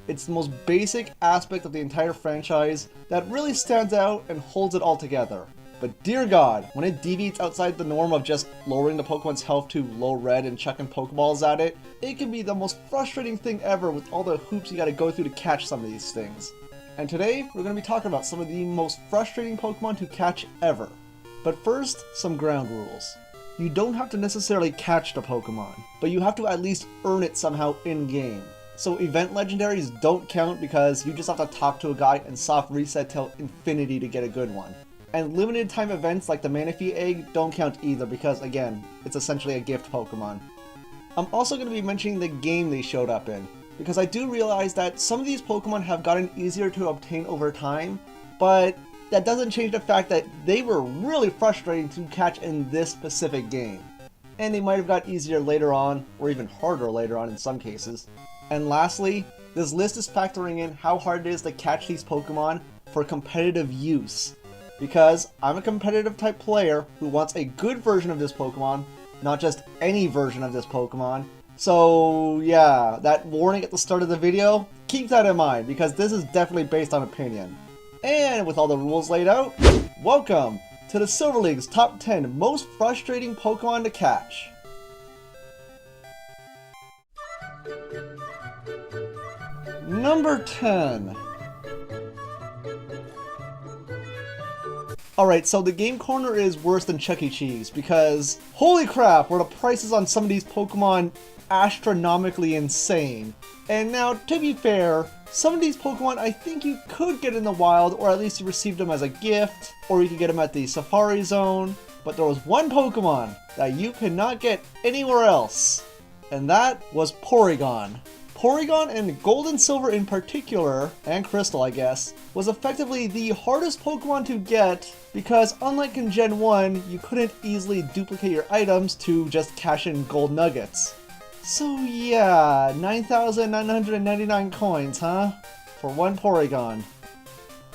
It's the most basic aspect of the entire franchise that really stands out and holds it all together. But dear God, when it deviates outside the norm of just lowering the Pokemon's health to low red and chucking Pokeballs at it, it can be the most frustrating thing ever with all the hoops you gotta go through to catch some of these things. And today, we're going to be talking about some of the most frustrating Pokemon to catch ever. But first, some ground rules. You don't have to necessarily catch the Pokemon, but you have to at least earn it somehow in-game. So event legendaries don't count because you just have to talk to a guy and soft reset till infinity to get a good one. And limited time events like the Manaphy Egg don't count either because, again, it's essentially a gift Pokemon. I'm also going to be mentioning the game they showed up in, because I do realize that some of these Pokemon have gotten easier to obtain over time, but that doesn't change the fact that they were really frustrating to catch in this specific game. And they might have got easier later on, or even harder later on in some cases. And lastly, this list is factoring in how hard it is to catch these Pokemon for competitive use. Because I'm a competitive type player who wants a good version of this Pokemon, not just any version of this Pokemon. So yeah, that warning at the start of the video, keep that in mind because this is definitely based on opinion. And with all the rules laid out, welcome to the Silver League's top 10 most frustrating Pokemon to catch. Number 10. Alright, so the game corner is worse than Chuck E. Cheese because holy crap, were the prices on some of these Pokemon astronomically insane. And now, to be fair, some of these Pokemon I think you could get in the wild, or at least you received them as a gift, or you could get them at the Safari Zone, but there was one Pokemon that you could not get anywhere else, and that was Porygon. Porygon and Gold and Silver in particular, and Crystal I guess, was effectively the hardest Pokemon to get because unlike in Gen 1, you couldn't easily duplicate your items to just cash in gold nuggets. So yeah, 9,999 coins, huh? For one Porygon.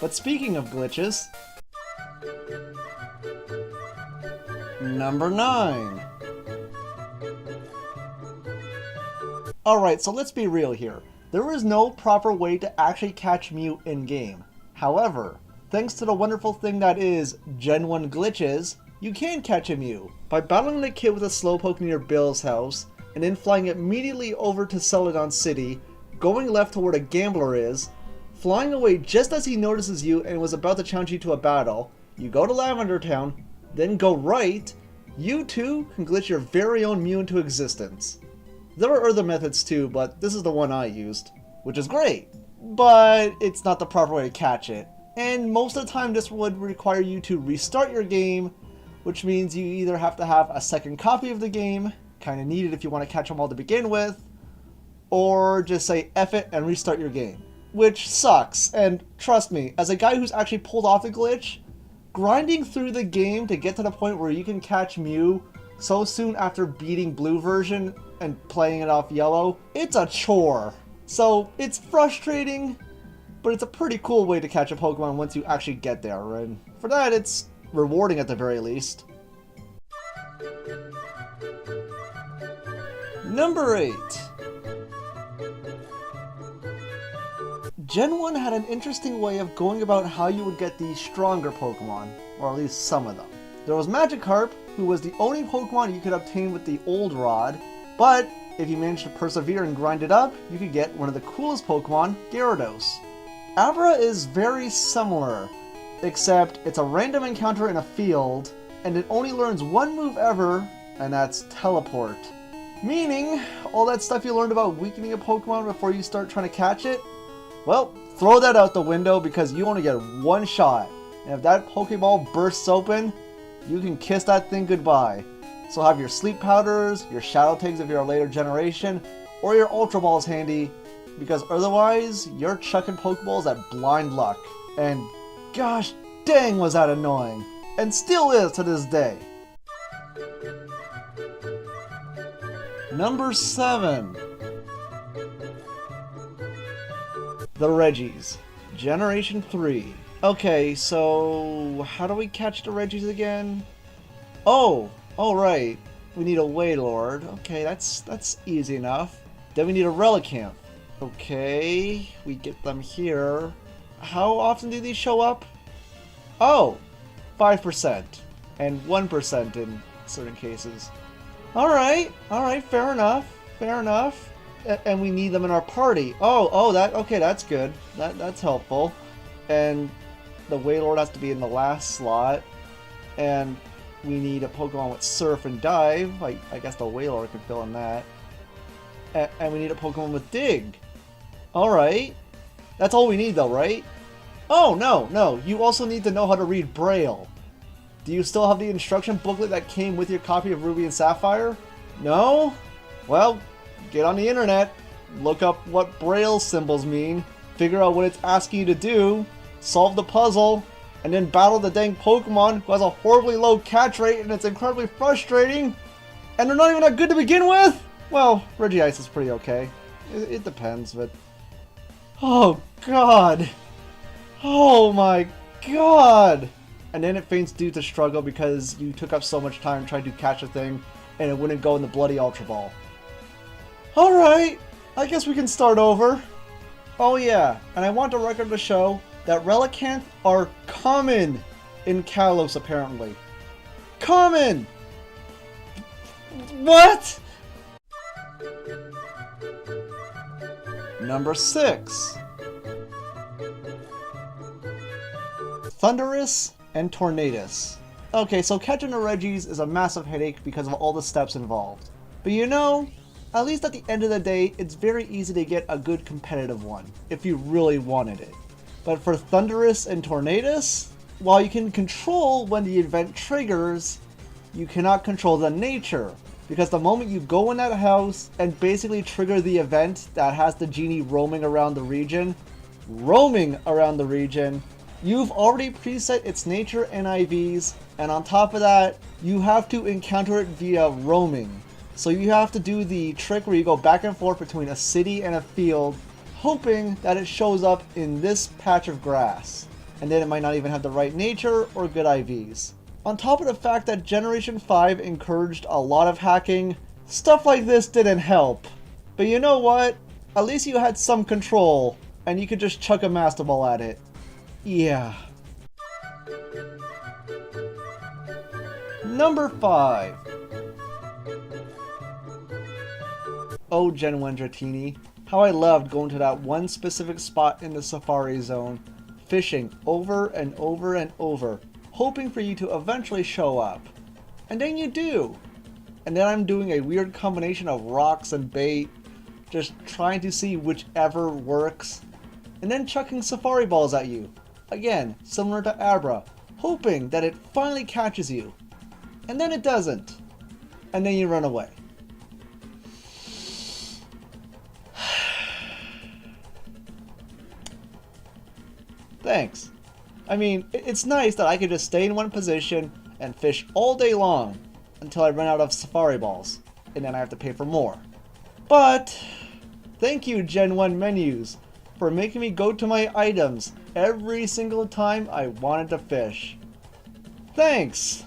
But speaking of glitches... Number 9. Alright, so let's be real here. There is no proper way to actually catch Mew in-game. However, thanks to the wonderful thing that is Gen 1 glitches, you can catch a Mew. By battling the kid with a Slowpoke near Bill's house, and then flying immediately over to Celadon City, going left to where the gambler is, flying away just as he notices you and was about to challenge you to a battle, you go to Lavender Town, then go right, you too can glitch your very own Mew into existence. There are other methods too, but this is the one I used, which is great, but it's not the proper way to catch it. And most of the time this would require you to restart your game, which means you either have to have a second copy of the game, kind of needed if you want to catch them all to begin with, or just say F it and restart your game, which sucks. And trust me, as a guy who's actually pulled off the glitch, grinding through the game to get to the point where you can catch Mew so soon after beating Blue version and playing it off Yellow, it's a chore. So it's frustrating, but it's a pretty cool way to catch a Pokemon once you actually get there, and for that it's rewarding at the very least. Number 8. Gen 1 had an interesting way of going about how you would get the stronger Pokemon, or at least some of them. There was Magikarp, who was the only Pokemon you could obtain with the old rod, but if you managed to persevere and grind it up, you could get one of the coolest Pokemon, Gyarados. Abra is very similar, except it's a random encounter in a field, and it only learns one move ever, and that's Teleport. Meaning, all that stuff you learned about weakening a Pokemon before you start trying to catch it, well, throw that out the window because you only get one shot. And if that Pokeball bursts open, you can kiss that thing goodbye. So have your Sleep Powders, your Shadow Tags if you're a later generation, or your Ultra Balls handy, because otherwise, you're chucking Pokeballs at blind luck. And gosh dang was that annoying. And still is to this day. Number 7. The Regis. Generation 3. Okay, so how do we catch the Regis again? Oh, right. We need a Wailord. Okay, that's easy enough. Then we need a Relicanth. Okay, we get them here. How often do these show up? Oh, 5% and 1% in certain cases. Alright, fair enough, fair enough. And we need them in our party. Okay, that's good. That's helpful. And the Wailord has to be in the last slot. And we need a Pokemon with Surf and Dive. I guess the Wailord can fill in that. And we need a Pokemon with Dig. Alright. That's all we need though, right? Oh, no. You also need to know how to read Braille. Do you still have the instruction booklet that came with your copy of Ruby and Sapphire? No? Well, get on the internet. Look up what Braille symbols mean. Figure out what it's asking you to do. Solve the puzzle. And then battle the dang Pokemon who has a horribly low catch rate and it's incredibly frustrating. And they're not even that good to begin with? Well, Regice is pretty okay. It depends, but... Oh, God. Oh, my God. And then it faints due to struggle because you took up so much time trying to catch a thing and it wouldn't go in the bloody Ultra Ball. Alright, I guess we can start over. Oh yeah, and I want the record to show that Relicanth are common in Kalos apparently. Common! What? Number 6. Thundurus and Tornadus. Okay, so catching the Regis is a massive headache because of all the steps involved. But you know, at least at the end of the day, it's very easy to get a good competitive one, if you really wanted it. But for Thundurus and Tornadus, while you can control when the event triggers, you cannot control the nature. Because the moment you go in that house and basically trigger the event that has the genie roaming around the region, you've already preset its nature and IVs, and on top of that, you have to encounter it via roaming. So you have to do the trick where you go back and forth between a city and a field, hoping that it shows up in this patch of grass. And then it might not even have the right nature or good IVs. On top of the fact that Generation 5 encouraged a lot of hacking, stuff like this didn't help. But you know what? At least you had some control, and you could just chuck a Master Ball at it. Yeah. Number 5. Oh, Gen 1 Dratini, how I loved going to that one specific spot in the Safari Zone, fishing over and over and over, hoping for you to eventually show up. And then you do. And then I'm doing a weird combination of rocks and bait, just trying to see whichever works, and then chucking Safari Balls at you. Again, similar to Abra, hoping that it finally catches you. And then it doesn't. And then you run away. Thanks. I mean, it's nice that I can just stay in one position and fish all day long until I run out of Safari Balls, and then I have to pay for more. But, thank you Gen 1 menus for making me go to my items every single time I wanted to fish. Thanks!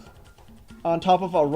On top of a run